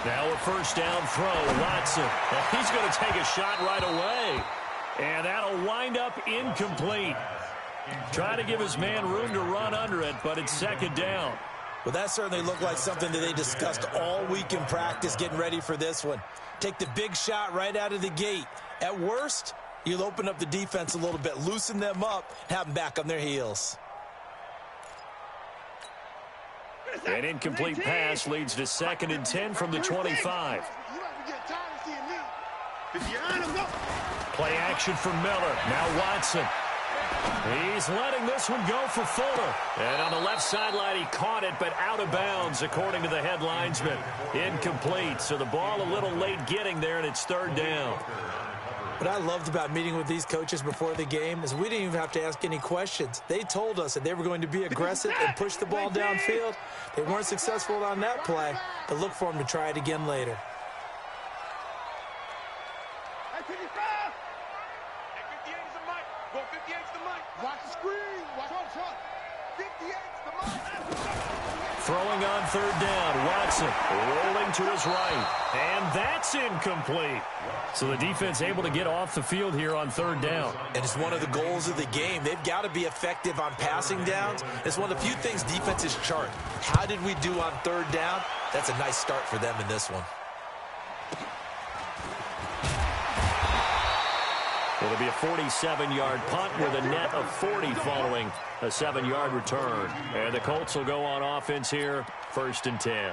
Now a first down throw, Watson. He's going to take a shot right away. And that'll wind up incomplete. Trying to give his man room to run under it, but it's second down. Well, that certainly looked like something that they discussed all week in practice getting ready for this one. Take the big shot right out of the gate. At worst, you'll open up the defense a little bit, loosen them up, have them back on their heels. An incomplete pass leads to 2nd and 10 from the 25. Play action for Miller. Now Watson. He's letting this one go for Fuller. And on the left sideline, he caught it, but out of bounds, according to the head linesman. Incomplete, so the ball a little late getting there, and it's 3rd down. What I loved about meeting with these coaches before the game is we didn't even have to ask any questions. They told us that they were going to be aggressive and push the ball downfield. They weren't successful on that play, but look for them to try it again later. Throwing on 3rd down, Watson rolling to his right, and that's incomplete. So the defense able to get off the field here on 3rd down. And it's one of the goals of the game. They've got to be effective on passing downs. It's one of the few things defenses chart. How did we do on 3rd down? That's a nice start for them in this one. It'll be a 47-yard punt with a net of 40 following a 7-yard return. And the Colts will go on offense here, 1st and 10.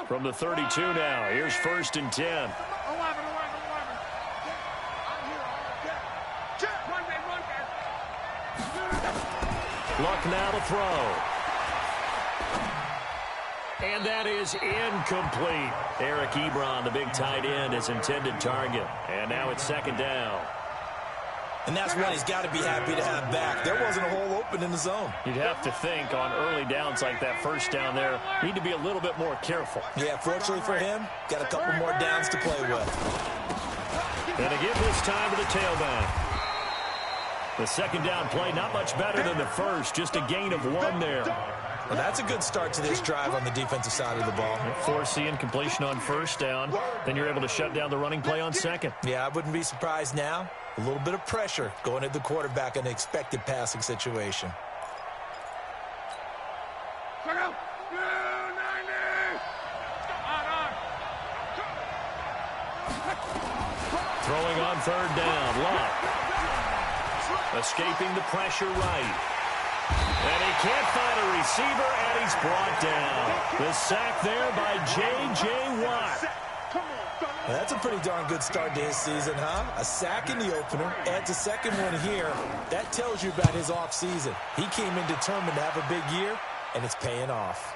From the 32 now, here's 1st and 10. Luck now to throw. And that is incomplete. Eric Ebron, the big tight end, his intended target. And now it's 2nd down. And that's one he's got to be happy to have back. There wasn't a hole open in the zone. You'd have to think on early downs like that 1st down there, need to be a little bit more careful. Yeah, fortunately for him, got a couple more downs to play with. And to give this time to the tailback. The 2nd down play, not much better than the first, just a gain of 1 there. Well, that's a good start to this drive on the defensive side of the ball. Force the incompletion on 1st down, then you're able to shut down the running play on 2nd. Yeah, I wouldn't be surprised now. A little bit of pressure going at the quarterback in an expected passing situation. Throwing on 3rd down, Luck. Escaping the pressure right. And he can't find a receiver, and he's brought down. The sack there by J.J. Watt. Well, that's a pretty darn good start to his season, huh? A sack in the opener, adds a 2nd one here. That tells you about his offseason. He came in determined to have a big year, and it's paying off.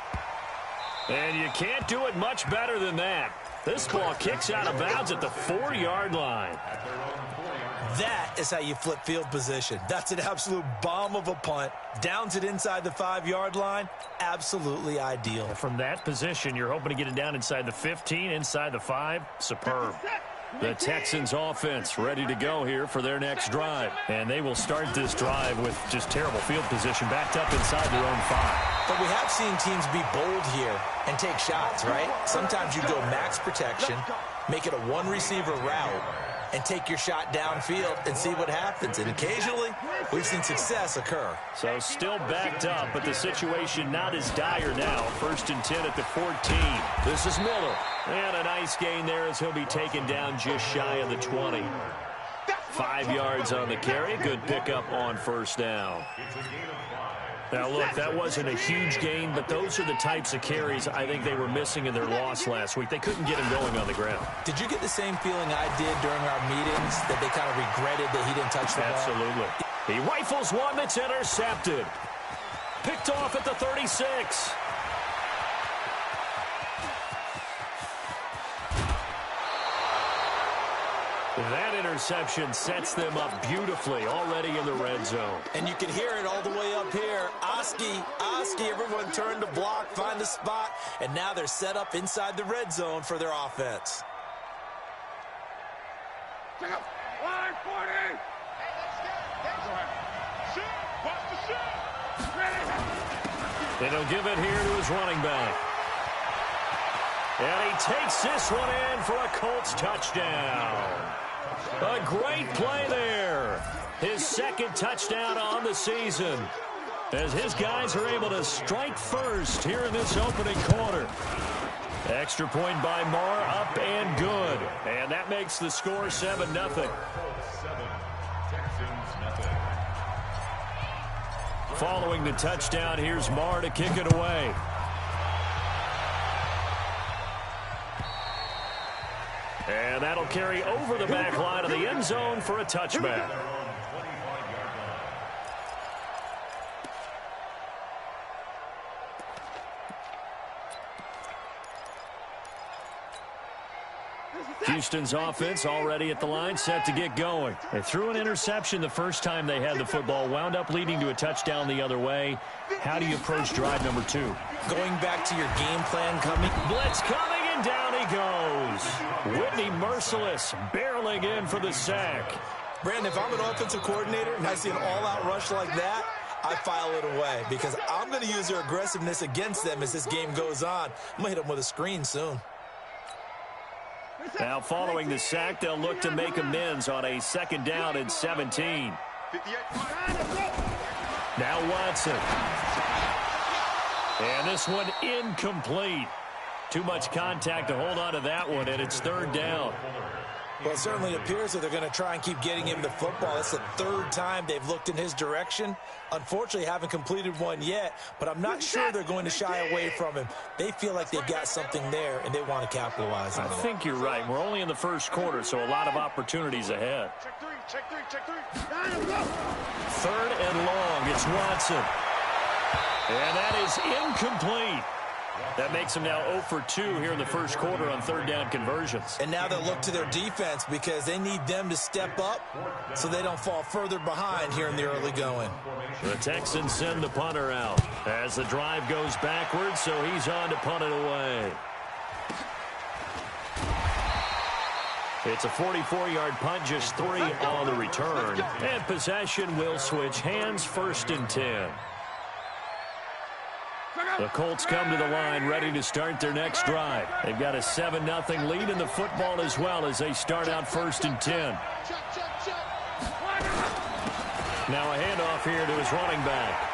And you can't do it much better than that. This ball kicks out of bounds at the 4-yard line. That is how you flip field position. That's an absolute bomb of a punt. Downs it inside the 5-yard line. Absolutely ideal. From that position, you're hoping to get it down inside the 15, inside the 5. Superb. The Texans offense ready to go here for their next drive. And they will start this drive with just terrible field position backed up inside their own 5. But we have seen teams be bold here and take shots, right? Sometimes you go max protection, make it a 1-receiver route, and take your shot downfield and see what happens. And occasionally, we've seen success occur. So still backed up, but the situation not as dire now. 1st and 10 at the 14. This is Miller. And a nice gain there as he'll be taken down just shy of the 20. 5 yards on the carry. Good pickup on 1st down. Now, look, that wasn't a huge gain, but those are the types of carries I think they were missing in their loss last week. They couldn't get him going on the ground. Did you get the same feeling I did during our meetings, that they kind of regretted that he didn't touch the ball? Absolutely. He rifles one that's intercepted. Picked off at the 36. That interception sets them up beautifully already in the red zone. And you can hear it all the way up here. Oski, everyone turned to block, find a spot, and now they're set up inside the red zone for their offense. Check out. Line 40. Hey, let's go. And he'll give it here to his running back. And he takes this one in for a Colts touchdown. A great play there. His second touchdown on the season, as his guys are able to strike first here in this opening quarter. Extra point by Marr, up and good. And that makes the score 7-0. Following the touchdown, here's Marr to kick it away. And that'll carry over the back line of the end zone for a touchback. Houston's offense already at the line, set to get going. They threw an interception the first time they had the football, wound up leading to a touchdown the other way. How do you approach drive number 2? Going back to your game plan coming. Blitz coming, and down he goes. Whitney merciless, barreling in for the sack. Brandon, if I'm an offensive coordinator and I see an all-out rush like that, I file it away because I'm going to use their aggressiveness against them as this game goes on. I'm going to hit them with a screen soon. Now following the sack, they'll look to make amends on a 2nd down and 17. Now Watson. And this one incomplete. Too much contact to hold on to that one, and it's 3rd down. Well, it certainly appears that they're going to try and keep getting him the football. It's the 3rd time they've looked in his direction. Unfortunately, haven't completed one yet, but I'm not sure they're going to shy away from him. They feel like they've got something there, and they want to capitalize on it. I think you're right. We're only in the first quarter, so a lot of opportunities ahead. Check three. 3rd and long. It's Watson. And that is incomplete. That makes them now 0 for 2 here in the first quarter on 3rd down conversions. And now they'll look to their defense because they need them to step up so they don't fall further behind here in the early going. The Texans send the punter out as the drive goes backwards, so he's on to punt it away. It's a 44-yard punt, just 3 on the return. And possession will switch hands, 1st and 10. The Colts come to the line ready to start their next drive. They've got a 7-0 lead in the football as well as they start out 1st and 10. Now a handoff here to his running back.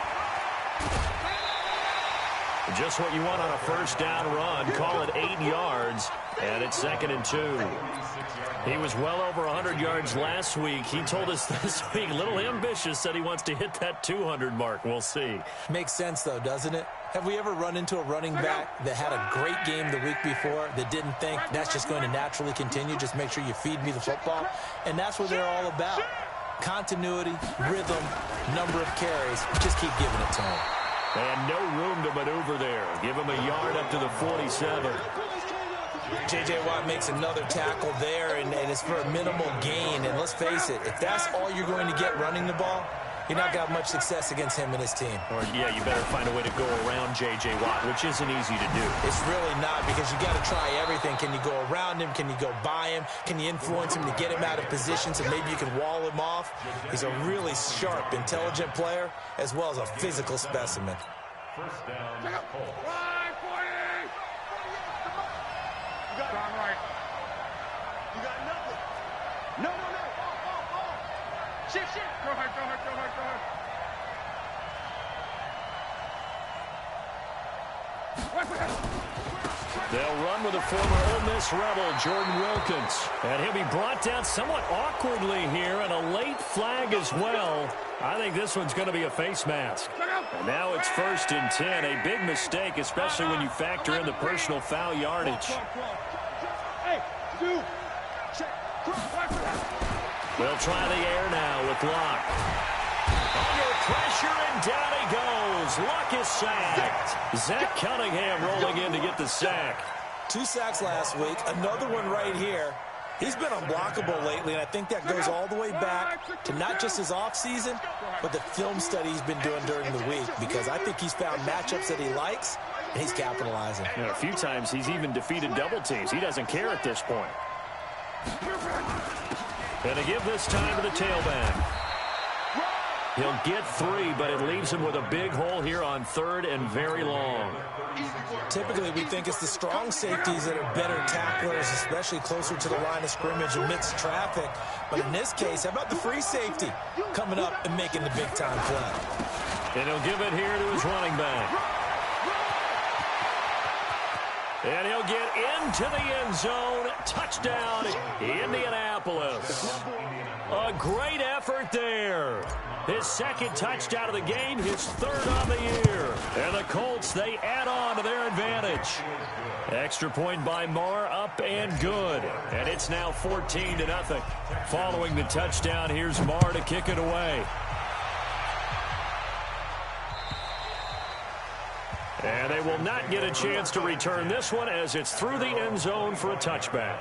Just what you want on a 1st down run. Call it 8 yards, and it's 2nd and 2. He was well over 100 yards last week. He told us this week, a little ambitious, said he wants to hit that 200 mark. We'll see. Makes sense, though, doesn't it? Have we ever run into a running back that had a great game the week before that didn't think that's just going to naturally continue? Just make sure you feed me the football. And that's what they're all about. Continuity, rhythm, number of carries. Just keep giving it to him. And no room to maneuver there. Give him a yard up to the 47. J.J. Watt makes another tackle there, and it's for a minimal gain. And let's face it, if that's all you're going to get running the ball, you're not going to have much success against him and his team. Or, yeah, you better find a way to go around J.J. Watt, which isn't easy to do. It's really not, because you got to try everything. Can you go around him? Can you go by him? Can you influence him to get him out of position so maybe you can wall him off? He's a really sharp, intelligent player, as well as a physical specimen. 1st down. Line 40. You got right. You got nothing. No. Shift. Go ahead. They'll run with a former Ole Miss Rebel, Jordan Wilkins. And he'll be brought down somewhat awkwardly here, and a late flag as well. I think this one's going to be a face mask. And now it's 1st and 10. A big mistake, especially when you factor in the personal foul yardage. They'll try the air now with Locke. Under pressure, and down he goes. Locke is sacked. Zach Cunningham rolling in to get the sack. 2 sacks last week, another one right here. He's been unblockable lately, and I think that goes all the way back to not just his offseason, but the film study he's been doing during the week, because I think he's found matchups that he likes, and he's capitalizing. You know, a few times he's even defeated double teams. He doesn't care at this point. Going to give this time to the tailback. He'll get 3, but it leaves him with a big hole here on 3rd and very long. Typically, we think it's the strong safeties that are better tacklers, especially closer to the line of scrimmage amidst traffic. But in this case, how about the free safety coming up and making the big-time play? And he'll give it here to his running back. And he'll get into the end zone. Touchdown, Indianapolis. A great effort there. His 2nd touchdown of the game, his 3rd on the year. And the Colts, they add on to their advantage. Extra point by Marr, up and good. And it's now 14-0. Following the touchdown, here's Marr to kick it away. And they will not get a chance to return this one as it's through the end zone for a touchback.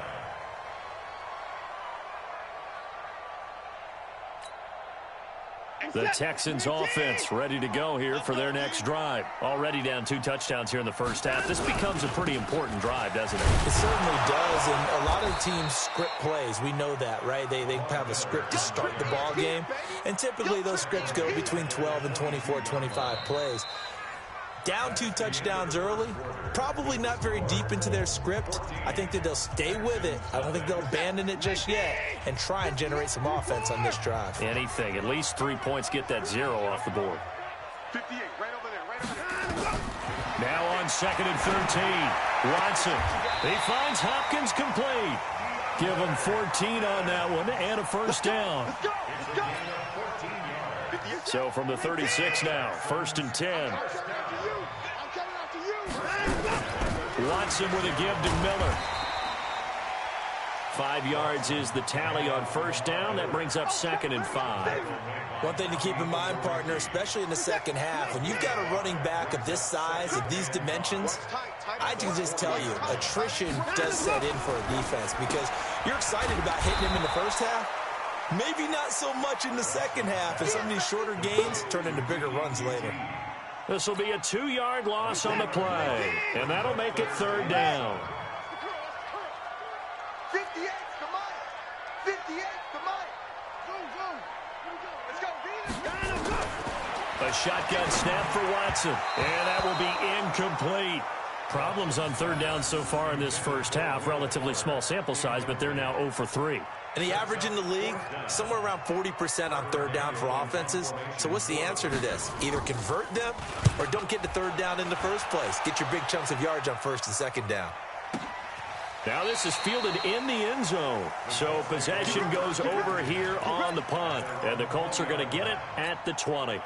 The Texans offense ready to go here for their next drive. Already down 2 touchdowns here in the first half. This becomes a pretty important drive, doesn't it? It certainly does, and a lot of teams script plays. We know that, right? They have a script to start the ball game, and typically those scripts go between 12 and 24, 25 plays. Down 2 touchdowns early, probably not very deep into their script. I think that they'll stay with it. I don't think they'll abandon it just yet and try and generate some offense on this drive. Anything. At least 3 points, get that 0 off the board. 58, right over there, right over there. Now on 2nd and 13. Watson. He finds Hopkins complete. Give him 14 on that one and a first down. Let's go, let's go. So from the 36 now, 1st and 10. Watson with a give to Miller. 5 yards is the tally on first down. That brings up 2nd and 5. One thing to keep in mind, partner, especially in the second half, when you've got a running back of this size, of these dimensions, I can just tell you, attrition does set in for a defense because you're excited about hitting him in the first half. Maybe not so much in the second half, and some of these shorter gains turn into bigger runs later. This will be a 2-yard loss on the play, and that'll make it 3rd down. 58, come on. 58, come on. Go. Let's go, A shotgun snap for Watson, and that will be incomplete. Problems on 3rd down so far in this first half. Relatively small sample size, but they're now 0 for 3. And the average in the league, somewhere around 40% on 3rd down for offenses. So what's the answer to this? Either convert them or don't get to 3rd down in the first place. Get your big chunks of yards on 1st and 2nd down. Now this is fielded in the end zone. So possession goes over here on the punt. And the Colts are going to get it at the 20.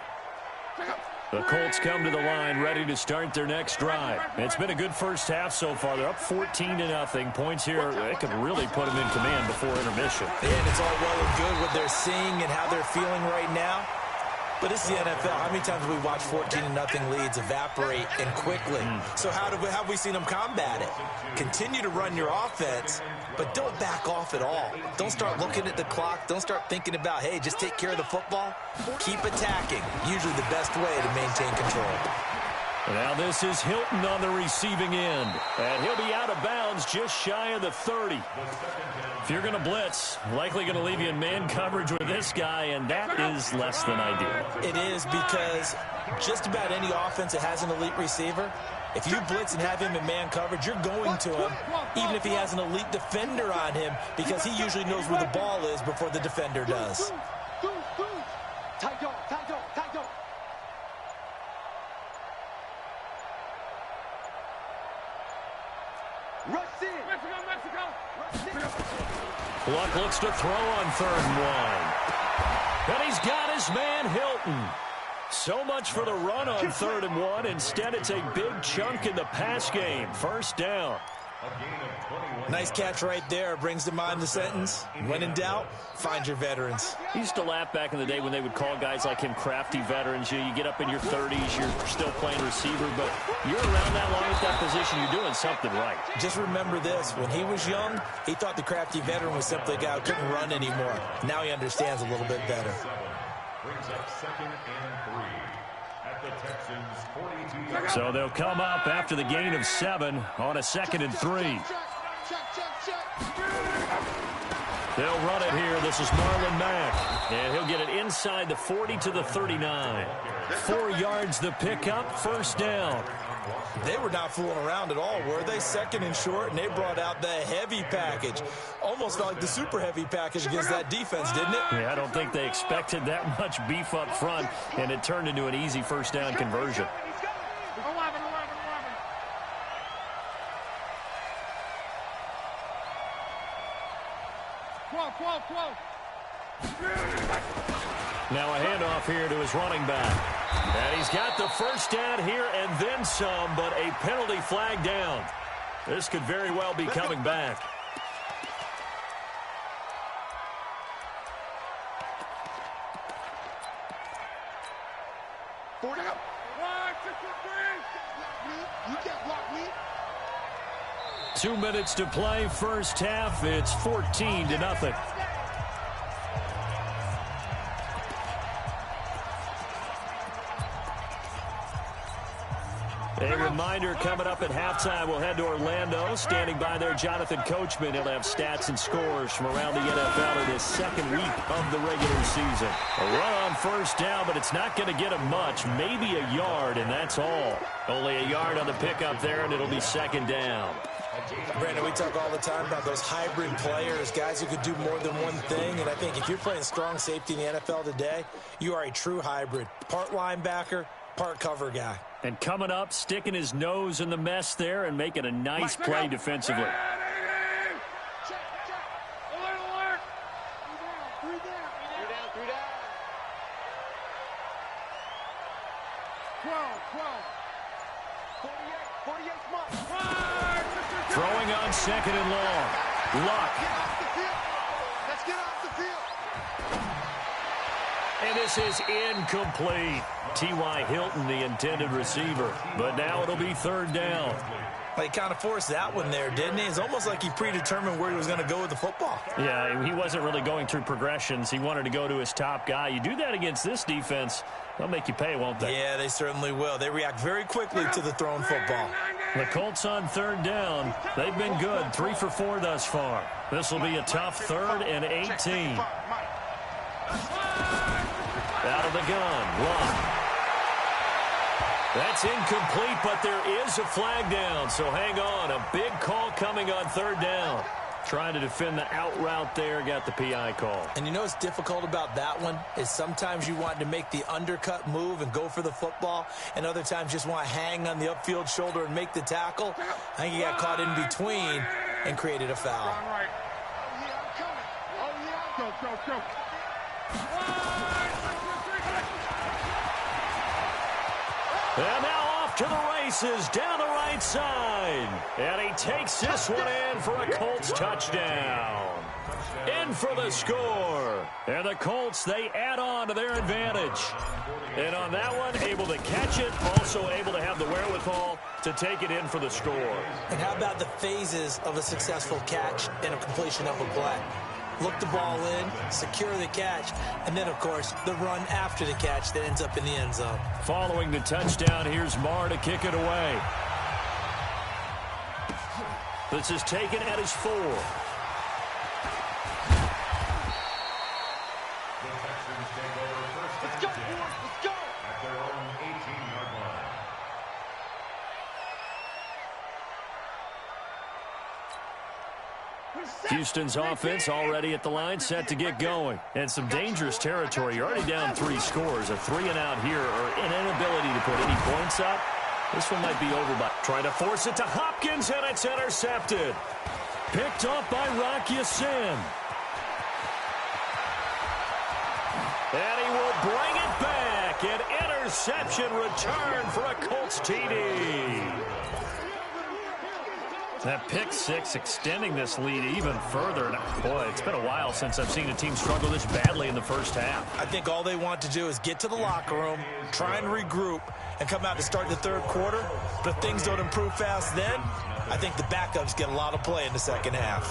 The Colts come to the line ready to start their next drive. It's been a good first half so far. They're up 14-0. Points here, they could really put them in command before intermission. And it's all well and good what they're seeing and how they're feeling right now. But it's the NFL. How many times have we watched 14-0 leads evaporate and quickly? So how have we seen them combat it? Continue to run your offense, but don't back off at all. Don't start looking at the clock. Don't start thinking about, hey, just take care of the football. Keep attacking. Usually the best way to maintain control. Now this is Hilton on the receiving end. And he'll be out of bounds just shy of the 30. If you're going to blitz, likely going to leave you in man coverage with this guy, and that is less than ideal. It is because just about any offense that has an elite receiver, if you blitz and have him in man coverage, you're going to him, even if he has an elite defender on him, because he usually knows where the ball is before the defender does. Tight dog. Rush in. Mexico. Luck looks to throw on 3rd and 1. And he's got his man Hilton. So much for the run on 3rd and 1. Instead, it's a big chunk in the pass game. First down. Nice catch right there. Brings to mind the sentence, when in doubt, find your veterans. He used to laugh back in the day when they would call guys like him crafty veterans. You get up in your 30s, you're still playing receiver, but you're around that long at that position, you're doing something right. Just remember this. When he was young, he thought the crafty veteran was simply a guy who couldn't run anymore. Now he understands a little bit better. Brings up 2nd and 3 at the Texans' 42. So they'll come up after the gain of 7 on a 2nd and 3. They'll run it here. This is Marlon Mack. And he'll get it inside the 40 to the 39. 4 yards the pickup, first down. They were not fooling around at all, were they? 2nd and short, and they brought out the heavy package. Almost felt like the super heavy package against that defense, didn't it? Yeah, I don't think they expected that much beef up front, and it turned into an easy first down conversion. 12. Now a handoff here to his running back. And he's got the first down here and then some, but a penalty flag down. This could very well be coming back. You can't block me. 2 minutes to play, first half. It's 14-0. A reminder coming up at halftime. We'll head to Orlando. Standing by there, Jonathan Coachman. He'll have stats and scores from around the NFL in his 2nd week of the regular season. A run on first down, but it's not going to get him much. Maybe a yard, and that's all. Only a yard on the pickup there, and it'll be 2nd down. Brandon, we talk all the time about those hybrid players, guys who could do more than one thing, and I think if you're playing strong safety in the NFL today, you are a true hybrid. Part linebacker, part cover guy. And coming up, sticking his nose in the mess there and making a nice play defensively. Check. Alert. 3 down. 12. 48 smart. Throwing on 2nd and long. Luck. Let's get off the field. And this is incomplete. T.Y. Hilton, the intended receiver. But now it'll be 3rd down. Well, he kind of forced that one there, didn't he? It's almost like he predetermined where he was going to go with the football. Yeah, he wasn't really going through progressions. He wanted to go to his top guy. You do that against this defense, they'll make you pay, won't they? Yeah, they certainly will. They react very quickly to the thrown football. The Colts on 3rd down. They've been good, 3 for 4 thus far. This will be a tough 3rd and 18. Out of the gun, Luck. That's incomplete, but there is a flag down, so hang on. A big call coming on 3rd down. Trying to defend the out route there, got the PI call. And you know what's difficult about that one is sometimes you want to make the undercut move and go for the football, and other times just want to hang on the upfield shoulder and make the tackle. I think he got caught in between and created a foul. Go. And now off to the races down the right side. And he takes this one in for a Colts touchdown. In for the score. And the Colts, they add on to their advantage. And on that one, able to catch it, also able to have the wherewithal to take it in for the score. And how about the phases of a successful catch and a completion of a play? Look the ball in, secure the catch, and then, of course, the run after the catch that ends up in the end zone. Following the touchdown, here's Marr to kick it away. This is taken at his 4. Let's go. At their own 18-yard line. Houston's offense already at the line, set to get going. And some dangerous territory. You're already down 3 scores. A 3-and-out here, or an inability to put any points up. This one might be over by trying to force it to Hopkins, and it's intercepted. Picked off by Rock Ya-Sin. And he will bring it back. An interception return for a Colts TD. That pick six extending this lead even further. And boy, it's been a while since I've seen a team struggle this badly in the first half. I think all they want to do is get to the locker room, try and regroup, and come out to start the third quarter. But if things don't improve fast then, I think the backups get a lot of play in the second half.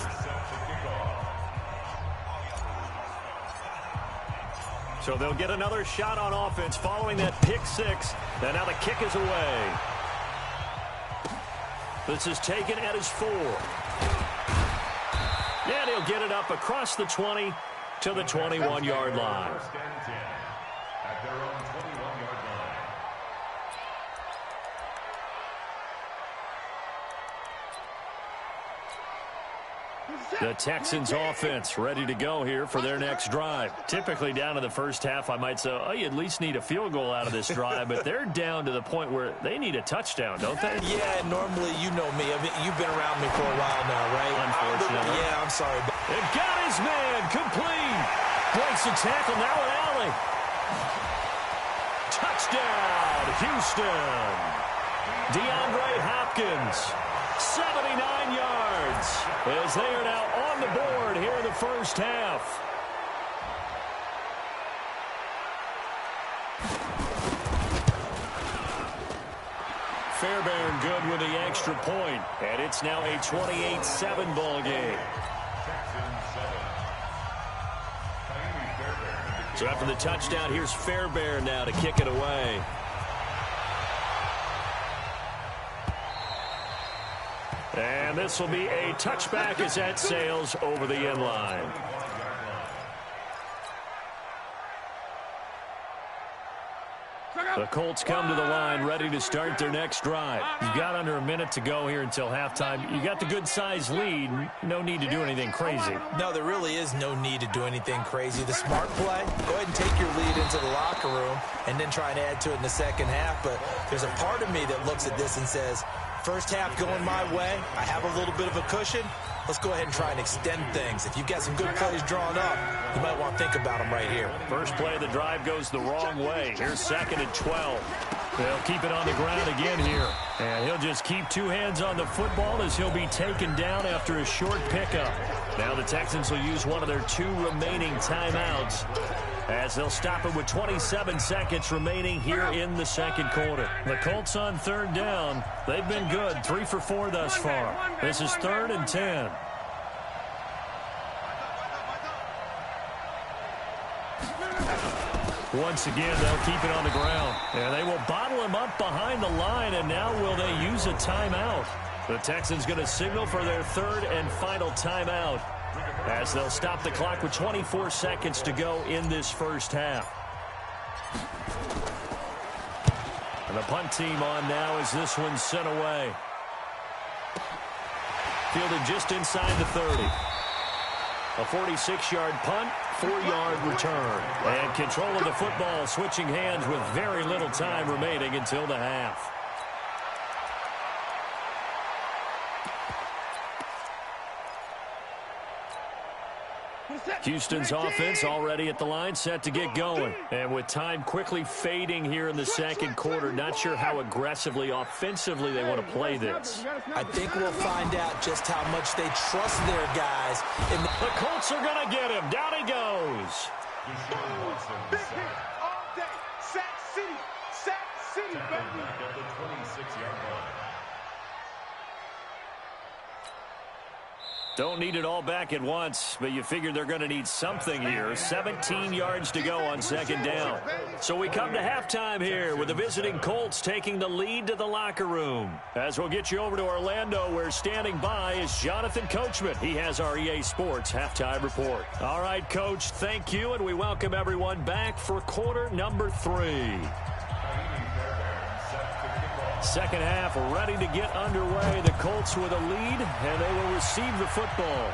So they'll get another shot on offense following that pick six. And now the kick is away. This is taken at his 4. And he'll get it up across the 20 to the 21-yard line. First and 10 at their own 21-yard line. The Texans offense ready to go here for their next drive. Typically down in the first half, I might say, oh, you at least need a field goal out of this drive, but they're down to the point where they need a touchdown, don't they? Yeah, normally, you know me. I mean, you've been around me for a while now, right? Unfortunately. Yeah, I'm sorry. It got his man complete. Breaks the tackle, now an alley. Touchdown, Houston. DeAndre Hopkins, 79 yards, as they are now on the board here in the first half. Fairbairn good with the extra point, and it's now a 28-7 ball game. So after the touchdown, here's Fairbairn now to kick it away. And this will be a touchback as that sails over the end line. The Colts come to the line ready to start their next drive. You've got under a minute to go here until halftime. You got the good-sized lead. No need to do anything crazy. No, there really is no need to do anything crazy. The smart play, go ahead and take your lead into the locker room and then try and add to it in the second half. But there's a part of me that looks at this and says, first half going my way, I have a little bit of a cushion. Let's go ahead and try and extend things. If you've got some good plays drawn up, you might want to think about them right here. First play of the drive goes the wrong way. Here's 2nd and 12. They'll keep it on the ground again here. And he'll just keep 2 hands on the football as he'll be taken down after a short pickup. Now the Texans will use one of their 2 remaining timeouts as they'll stop it with 27 seconds remaining here in the second quarter. The Colts on 3rd down. They've been good, 3 for 4 thus far. This is 3rd and 10. Once again, they'll keep it on the ground. And they will bottle him up behind the line, and now will they use a timeout? The Texans going to signal for their 3rd and final timeout as they'll stop the clock with 24 seconds to go in this first half. And the punt team on now as this one's sent away. Fielded just inside the 30. A 46-yard punt, 4-yard return. And control of the football switching hands with very little time remaining until the half. Houston's offense already at the line, set to get going. And with time quickly fading here in the second quarter, not sure how aggressively, offensively they want to play this. I think we'll find out just how much they trust their guys. The Colts are going to get him. Down he goes. Big hit all day. Sack City, baby. At the 26-yard line. Don't need it all back at once, but you figure they're going to need something here. 17 yards to go on 2nd down. So we come to halftime here with the visiting Colts taking the lead to the locker room. As we'll get you over to Orlando, where standing by is Jonathan Coachman. He has our EA Sports halftime report. All right, Coach, thank you, and we welcome everyone back for quarter number 3. Second half ready to get underway. The Colts with a lead, and they will receive the football.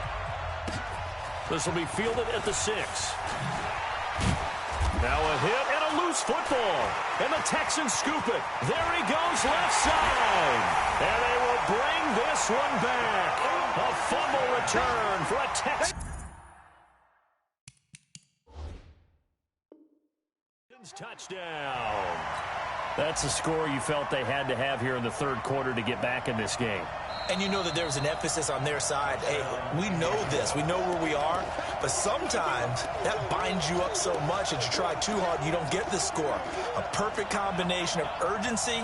This will be fielded at the 6. Now a hit and a loose football. And the Texans scoop it. There he goes, left side. And they will bring this one back. A fumble return for a Texans touchdown. That's a score you felt they had to have here in the third quarter to get back in this game. And you know that there's an emphasis on their side. Hey, we know this. We know where we are. But sometimes that binds you up so much that you try too hard and you don't get the score. A perfect combination of urgency,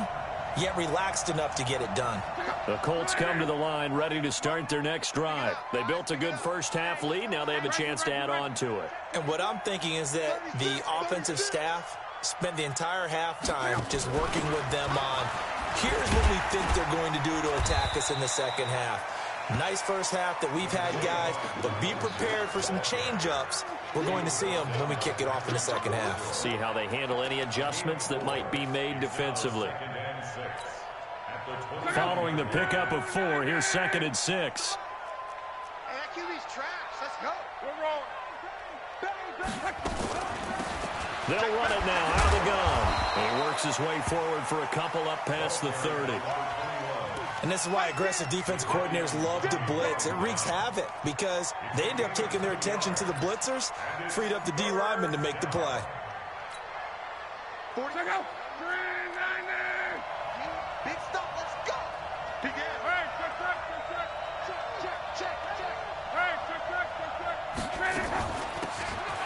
yet relaxed enough to get it done. The Colts come to the line ready to start their next drive. They built a good first-half lead. Now they have a chance to add on to it. And what I'm thinking is that the offensive staff spent the entire halftime just working with them on, here's what we think they're going to do to attack us in the second half. Nice first half that we've had, guys, but be prepared for some change-ups. We're going to see them when we kick it off in the second half. See how they handle any adjustments that might be made defensively. Following the pickup of 4, here's 2nd and 6. Hey, that QB's trash. Let's go. We're rolling. They'll run it now out of the gun. He works his way forward for a couple up past the 30. And this is why aggressive defense coordinators love to blitz. It wreaks havoc because they end up taking their attention to the blitzers, freed up the D lineman to make the play. 40 to go. 390. Big stop. Let's go. Begin. Hey, check. Hey, check.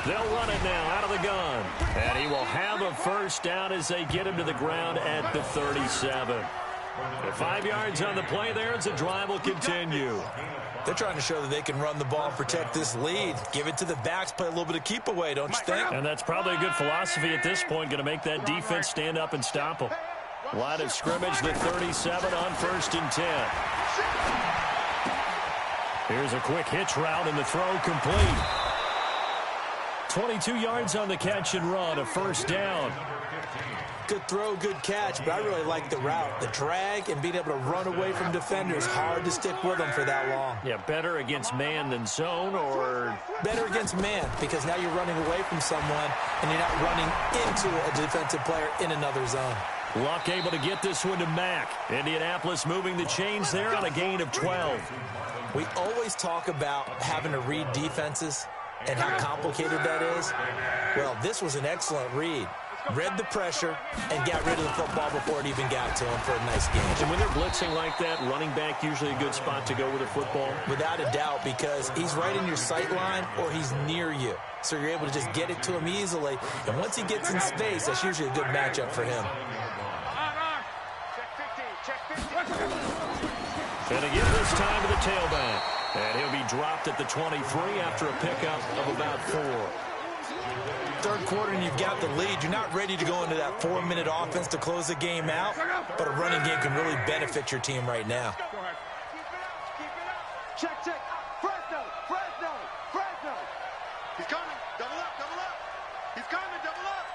They'll run it now out of the gun. And he will have a first down as they get him to the ground at the 37. With 5 yards on the play there as the drive will continue. They're trying to show that they can run the ball and protect this lead. Give it to the backs, play a little bit of keep away, don't you think? And that's probably a good philosophy at this point, going to make that defense stand up and stop them. Line of scrimmage, the 37 on 1st and 10. Here's a quick hitch route and the throw complete. 22 yards on the catch and run, a first down. Good throw, good catch, but I really like the route. The drag and being able to run away from defenders, hard to stick with them for that long. Yeah, better against man than zone, or? Better against man, because now you're running away from someone and you're not running into a defensive player in another zone. Luck able to get this one to Mack. Indianapolis moving the chains there on a gain of 12. We always talk about having to read defenses and how complicated that is. Well, this was an excellent read. Read the pressure and got rid of the football before it even got to him for a nice game. And when they're blitzing like that, running back usually a good spot to go with a football? Without a doubt, because he's right in your sight line or he's near you. So you're able to just get it to him easily. And once he gets in space, that's usually a good matchup for him. And to give this time to the tailback. And he'll be dropped at the 23 after a pickup of about 4. Third quarter and you've got the lead. You're not ready to go into that 4-minute offense to close the game out, but a running game can really benefit your team right now. Keep it up. Check. Fresno. He's coming. Double up. He's coming. Double up.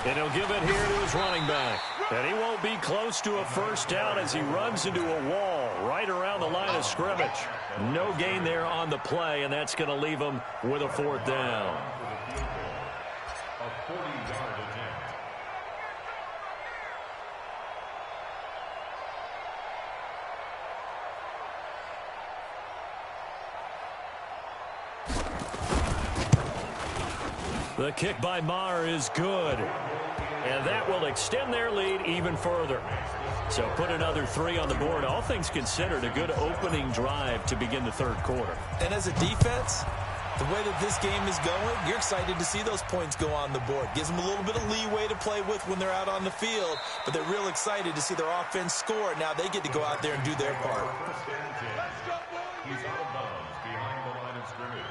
And he'll give it here to his running back. And he won't be close to a first down as he runs into a wall right around the line of scrimmage. No gain there on the play, and that's going to leave him with a 4th down. A 40-yard attempt. The kick by Maher is good. And that will extend their lead even further. So put another 3 on the board. All things considered, a good opening drive to begin the third quarter. And as a defense, the way that this game is going, you're excited to see those points go on the board. Gives them a little bit of leeway to play with when they're out on the field, but they're real excited to see their offense score. Now they get to go out there and do their part. He's out of bounds behind the line of scrimmage.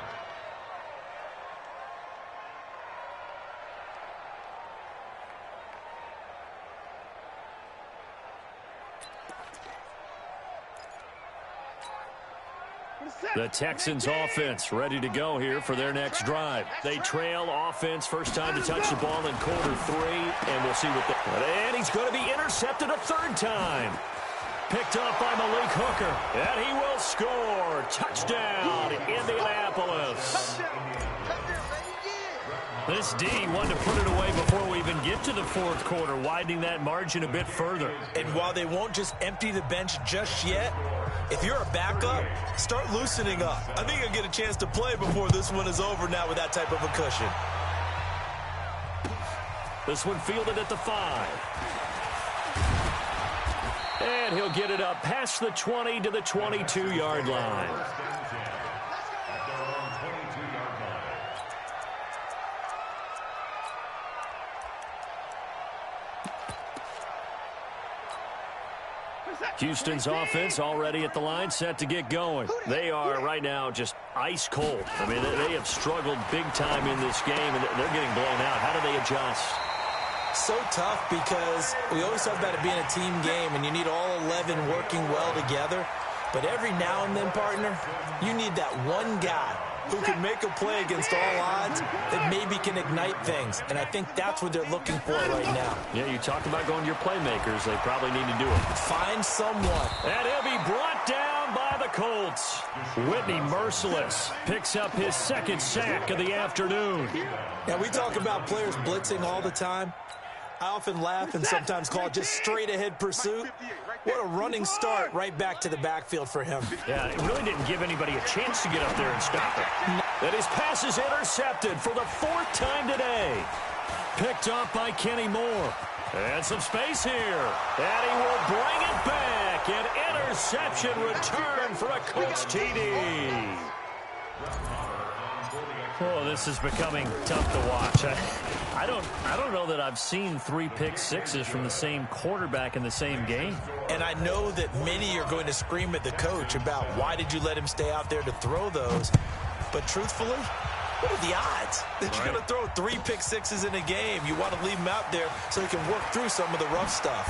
The Texans offense ready to go here for their next drive. They trail offense, first time to touch the ball in quarter 3, and we'll see what and he's going to be intercepted a 3rd time. Picked up by Malik Hooker, and he will score. Touchdown, Indianapolis. This D wanted to put it away before we even get to the 4th quarter, widening that margin a bit further. And while they won't just empty the bench just yet, if you're a backup, start loosening up. I think you'll get a chance to play before this one is over now with that type of a cushion. This one fielded at the 5. And he'll get it up past the 20 to the 22-yard line. At their own 22-yard line. Houston's offense already at the line, set to get going. They are right now just ice cold. I mean, they have struggled big time in this game, and they're getting blown out. How do they adjust? So tough because we always talk about it being a team game, and you need all 11 working well together. But every now and then, partner, you need that one guy who can make a play against all odds that maybe can ignite things. And I think that's what they're looking for right now. Yeah, you talked about going to your playmakers. They probably need to do it. Find someone. And he'll be brought down by the Colts. Whitney Merciless picks up his second sack of the afternoon. Now, we talk about players blitzing all the time. I often laugh and sometimes call it just straight-ahead pursuit. What a running start right back to the backfield for him. Yeah, it really didn't give anybody a chance to get up there and stop it. And his pass is intercepted for the fourth time today. Picked off by Kenny Moore. And some space here. And he will bring it back. An interception return for a Colts TD. Oh, this is becoming tough to watch. I don't know that I've seen 3 pick sixes from the same quarterback in the same game. And I know that many are going to scream at the coach about why did you let him stay out there to throw those. But truthfully, what are the odds that you're going to throw 3 pick sixes in a game? You want to leave him out there so he can work through some of the rough stuff.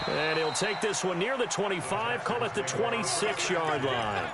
And he'll take this one near the 25, call it the 26-yard line.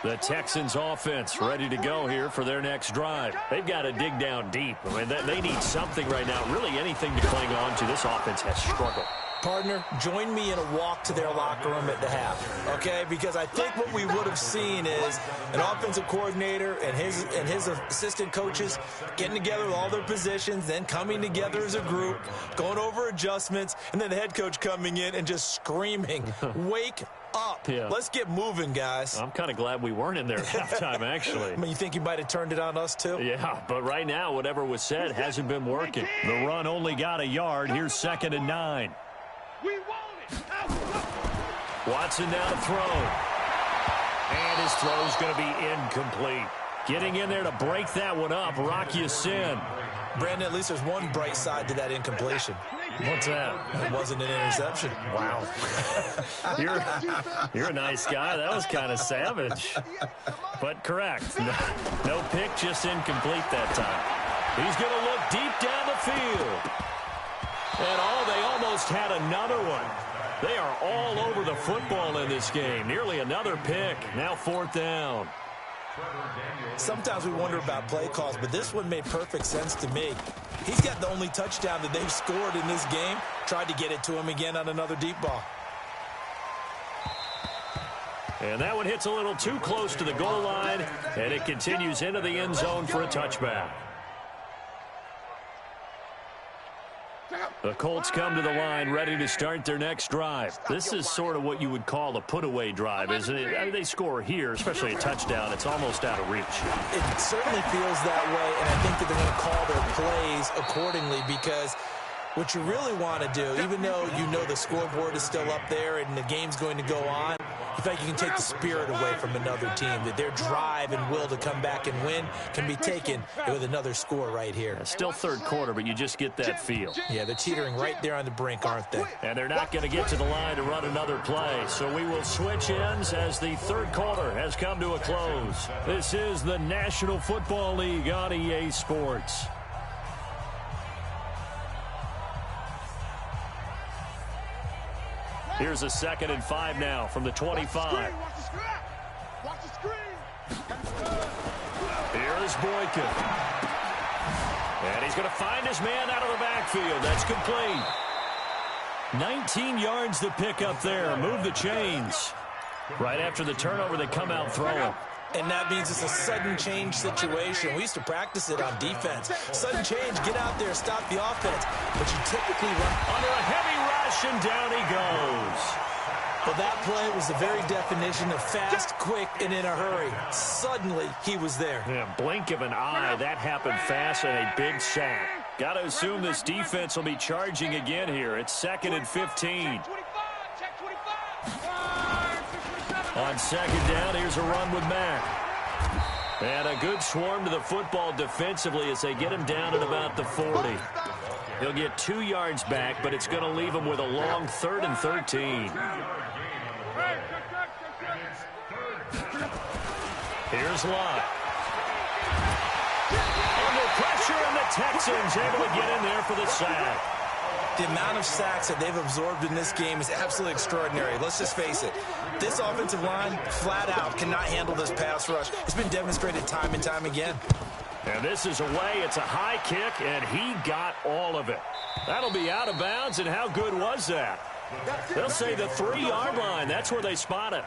The Texans offense ready to go here for their next drive. They've got to dig down deep. I mean, they need something right now, really anything to cling on to. This offense has struggled. Partner, join me in a walk to their locker room at the half, okay? Because I think what we would have seen is an offensive coordinator and his assistant coaches getting together with all their positions, then coming together as a group, going over adjustments, and then the head coach coming in and just screaming, wake up. Yeah. Let's get moving, guys. I'm kind of glad we weren't in there at halftime, actually. I mean, you think you might have turned it on us, too? Yeah, but right now, whatever was said hasn't been working. The run only got a yard. Here's 2nd and 9. We want it. Watson now to throw. And his throw's going to be incomplete. Getting in there to break that one up, Rocky Sin. Brandon, at least there's one bright side to that incompletion. What's that? It wasn't an interception. Wow. You're a nice guy. That was kind of savage. But correct. No pick, just incomplete that time. He's going to look deep down the field. And they almost had another one. They are all over the football in this game. Nearly another pick. Now 4th down. Sometimes we wonder about play calls, but this one made perfect sense to me. He's got the only touchdown that they've scored in this game. Tried to get it to him again on another deep ball. And that one hits a little too close to the goal line, and it continues into the end zone for a touchback. The Colts come to the line ready to start their next drive. This is sort of what you would call a put-away drive, isn't it? I mean, they score here, especially a touchdown. It's almost out of reach. It certainly feels that way, and I think that they're going to call their plays accordingly because what you really want to do, even though you know the scoreboard is still up there and the game's going to go on, in fact, you can take the spirit away from another team, that their drive and will to come back and win can be taken with another score right here. Still 3rd quarter, but you just get that feel. Yeah, they're teetering right there on the brink, aren't they? And they're not going to get to the line to run another play, so we will switch ends as the 3rd quarter has come to a close. This is the National Football League on EA Sports. Here's a 2nd and 5 now from the 25. Watch the screen. Here's Boykin. And he's going to find his man out of the backfield. That's complete. 19 yards to pick up there. Move the chains. Right after the turnover, they come out throwing. And that means it's a sudden change situation. We used to practice it on defense. Sudden change, get out there, stop the offense. But you typically run under a heavy rush, and down he goes. Well, that play was the very definition of fast, quick, and in a hurry. Suddenly, he was there. Yeah, blink of an eye, that happened fast and a big sack. Got to assume this defense will be charging again here. It's 2nd and 15. On 2nd down, here's a run with Mack. And a good swarm to the football defensively as they get him down at about the 40. He'll get 2 yards back, but it's going to leave him with a long 3rd and 13. Here's Lott. Under pressure, and the Texans able to get in there for the sack. The amount of sacks that they've absorbed in this game is absolutely extraordinary. Let's just face it. This offensive line, flat out, cannot handle this pass rush. It's been demonstrated time and time again. And this is away. It's a high kick, and he got all of it. That'll be out of bounds, and how good was that? They'll say the 3-yard line. That's where they spot it.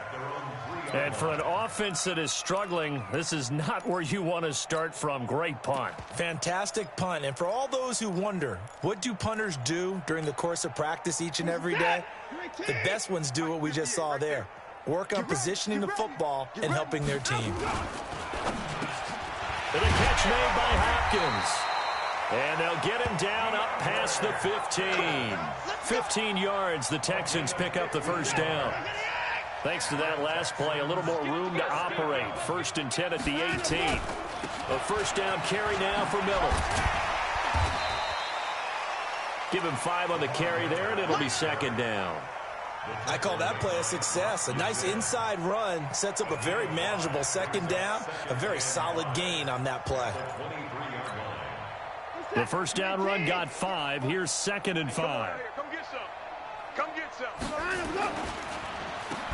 And for an offense that is struggling, this is not where you want to start from. Great punt. Fantastic punt. And for all those who wonder, what do punters do during the course of practice each and every day? The best ones do what we just saw there. Work on positioning the football and helping their team. And a catch made by Hopkins. And they'll get him down up past the 15. 15 yards, the Texans pick up the first down. Thanks to that last play, a little more room to operate. 1st and 10 at the 18. A first down carry now for Miller. Give him 5 on the carry there, and it'll be 2nd down. I call that play a success. A nice inside run sets up a very manageable 2nd down. A very solid gain on that play. The first down run got 5. Here's 2nd and 5. Come get some. Come get some.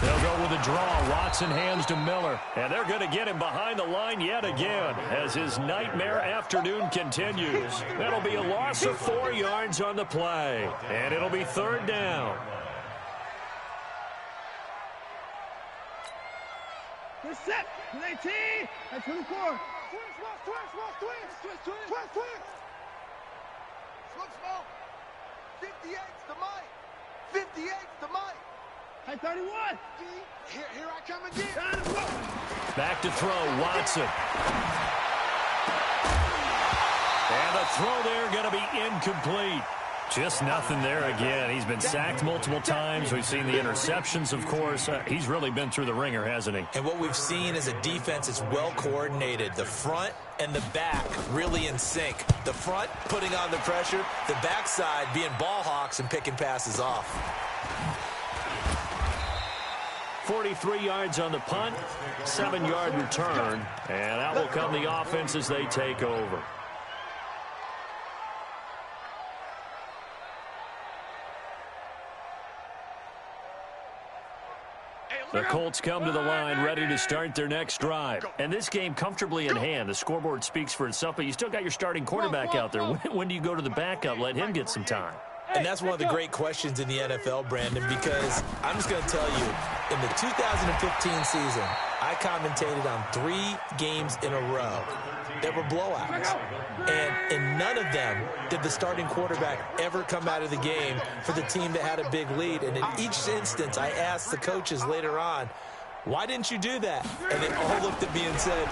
They'll go with a draw. Watson hands to Miller. And they're going to get him behind the line yet again as his nightmare afternoon continues. That'll be a loss of 4 yards on the play. And it'll be 3rd down. They're set. 19 and 24. Twist. Look small. 58's the mic. 58's the mic. High 31. Here I come again. Back to throw, Watson. And the throw there going to be incomplete. Just nothing there again. He's been sacked multiple times. We've seen the interceptions, of course. He's really been through the ringer, hasn't he? And what we've seen is a defense that's well coordinated. The front and the back really in sync. The front putting on the pressure, the backside being ball hawks and picking passes off. 43 yards on the punt, 7-yard return, and out will come the offense as they take over. The Colts come to the line ready to start their next drive. And this game comfortably in hand. The scoreboard speaks for itself, but you still got your starting quarterback out there. When do you go to the backup? Let him get some time. And that's one of the great questions in the NFL, Brandon, because I'm just going to tell you, in the 2015 season, I commentated on 3 games in a row that were blowouts. And in none of them did the starting quarterback ever come out of the game for the team that had a big lead. And in each instance, I asked the coaches later on, why didn't you do that? And they all looked at me and said,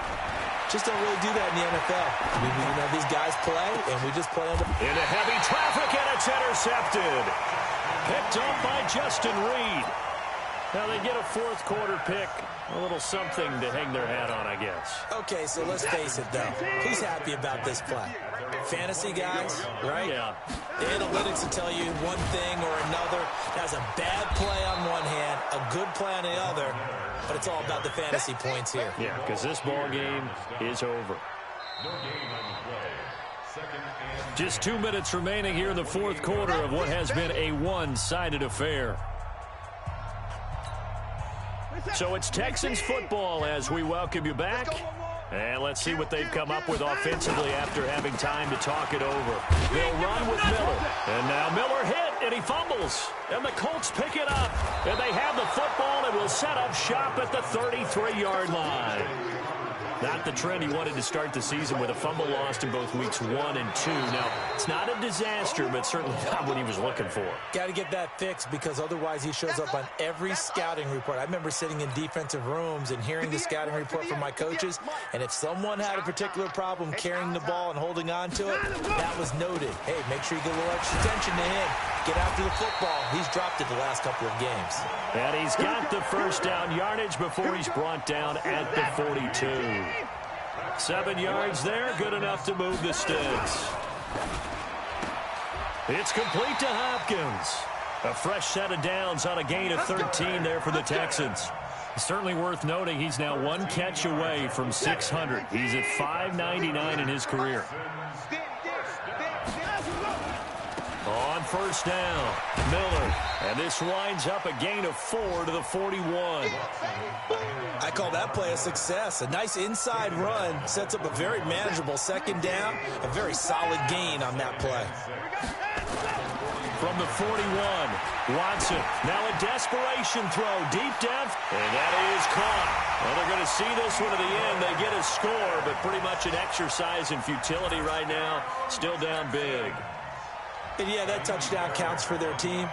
just don't really do that in the NFL. You know, these guys play, and we just play them. Into heavy traffic, and it's intercepted. Picked up by Justin Reed. Now they get a 4th quarter pick. A little something to hang their hat on, I guess. Okay, so let's face it, though. Who's happy about this play? Fantasy guys, right? Yeah. The analytics will tell you one thing or another. That's a bad play on one hand, a good play on the other, but it's all about the fantasy points here. Yeah, because this ball game is over. Just 2 minutes remaining here in the 4th quarter of what has been a one-sided affair. So it's Texans football as we welcome you back. And let's see what they've come up with offensively after having time to talk it over. They'll run with Miller. And now Miller hit, and he fumbles. And the Colts pick it up. And they have the football and will set up shop at the 33-yard line. Not the trend he wanted to start the season with a fumble lost in both weeks 1 and 2. Now, it's not a disaster, but certainly not what he was looking for. Got to get that fixed because otherwise he shows up on every scouting report. I remember sitting in defensive rooms and hearing the scouting report from my coaches, and if someone had a particular problem carrying the ball and holding on to it, that was noted. Hey, make sure you get a little extra attention to him. Get after the football. He's dropped it the last couple of games. And he's got the first down yardage before he's brought down at the 42. 7 yards there, good enough to move the sticks. It's complete to Hopkins. A fresh set of downs on a gain of 13 there for the Texans. Certainly worth noting he's now 1 catch away from 600. He's at 599 in his career. On first down, Miller. And this winds up a gain of 4 to the 41. I call that play a success. A nice inside run sets up a very manageable second down. A very solid gain on that play. From the 41, Watson. Now a desperation throw, deep depth, and that is caught. Well, they're going to see this one to the end. They get a score, but pretty much an exercise in futility right now. Still down big. And yeah, that touchdown counts for their team,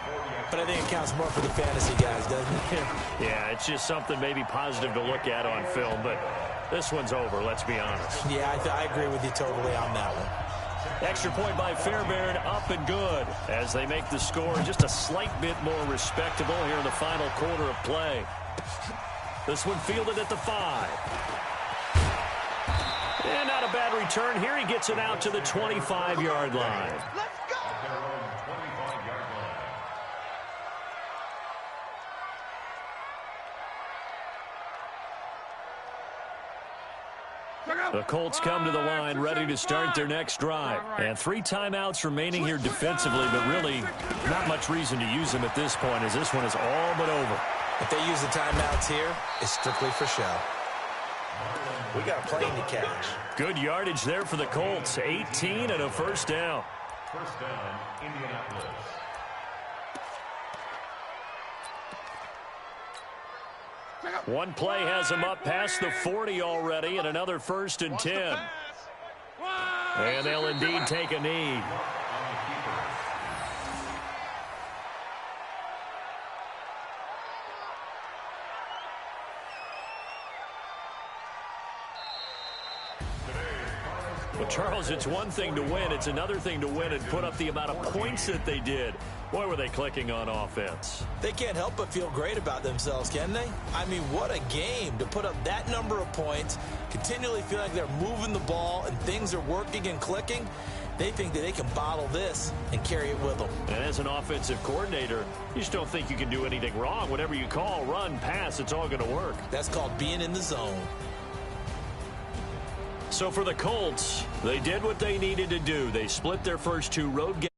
but I think it counts more for the fantasy guys, doesn't it? Yeah, it's just something maybe positive to look at on film, but this one's over, let's be honest. Yeah, I agree with you totally on that one. Extra point by Fairbairn, up and good, as they make the score just a slight bit more respectable here in the final quarter of play. This one fielded at the 5. And not a bad return here. He gets it out to the 25-yard line. The Colts come to the line ready to start their next drive. And 3 timeouts remaining here defensively, but really not much reason to use them at this point as this one is all but over. If they use the timeouts here, it's strictly for show. We got a plane to catch. Good yardage there for the Colts. 18 and a first down. First down, Indianapolis. One play has him up past the 40 already, and another 1st and 10. And they'll indeed take a knee. Well, Charles, it's one thing to win. It's another thing to win and put up the amount of points that they did. Boy, were they clicking on offense. They can't help but feel great about themselves, can they? I mean, what a game to put up that number of points, continually feel like they're moving the ball and things are working and clicking. They think that they can bottle this and carry it with them. And as an offensive coordinator, you just don't think you can do anything wrong. Whatever you call, run, pass, it's all going to work. That's called being in the zone. So for the Colts, they did what they needed to do. They split their first 2 road games.